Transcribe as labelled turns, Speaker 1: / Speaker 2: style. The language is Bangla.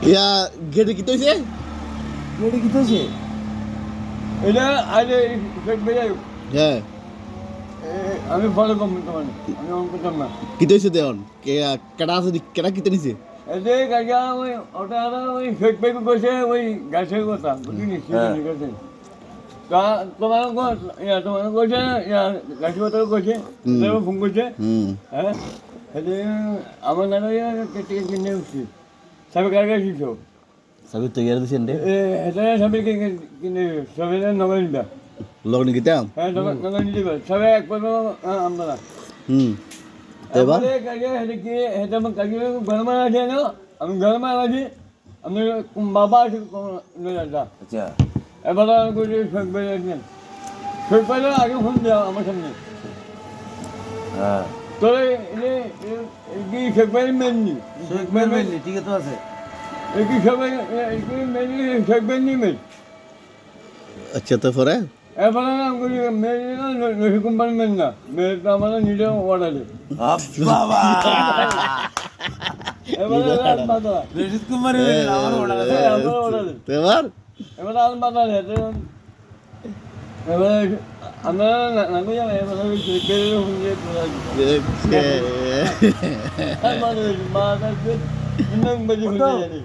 Speaker 1: ইয়া গেটে কি হইছে?
Speaker 2: গেটে কি হয়েছে?
Speaker 3: এটা আগে শেখ ভাইয়া
Speaker 1: হ্যাঁ
Speaker 3: আমি ফলো করবো তোমার আমি অন করতাম না
Speaker 1: কি হইছে দেন কেডা আছে কেডা কিতে নিছে?
Speaker 3: এতে কাজা ওই ওটা ওই শেখ ভাই কইছে ওই গাছের কথা বুঝলি ঠিক আছে তা তোমার কইছে গাছের কথা কইছে ফোন করছে হ্যাঁ এতে আমার নানা কেটে কিনে উঠছি সবাই কার কাছে ছিল
Speaker 1: সাবি তো ইয়ার দিছেন রে
Speaker 3: এটা সবাই কিনে সবাই নগর নিবা
Speaker 1: লগন গিতাম
Speaker 3: হ্যাঁ নগর নিবা সবাই এক পর আমরা
Speaker 1: এবার
Speaker 3: ঘરમાં আছে ন আমি ঘરમાં আছি আমি বাবা আছে দাদা
Speaker 2: আচ্ছা
Speaker 3: এবার আমি কইছি শেখ ভাই আছেন শেখ ভাই আগে ফোন দেওয়া আমার সামনে
Speaker 2: হ্যাঁ
Speaker 3: তোরে কি শেখ ভাই মেননি
Speaker 2: শেখ ভাই মেনলি ঠিক তো আছে
Speaker 3: কি শেখ ভাই মেননি শেখ ভাই নি মেন
Speaker 1: আচ্ছা তো পরে
Speaker 3: এবার আমি কইছি মেন নহি কোম্পানি মেন না মেন তো আমার নিজে অর্ডার দে
Speaker 2: বাবা
Speaker 3: এবার বাবা
Speaker 2: রশিদ কুমার আমার অর্ডার আছে
Speaker 3: আমার অর্ডার দে
Speaker 1: তো এবার
Speaker 3: এবার আলম বাজার হেঁটে এবার আমরা নামে যাবো এবার বেরোলে হুঁড়িয়ে মা মা বাজে হুঁড়িয়ে জানি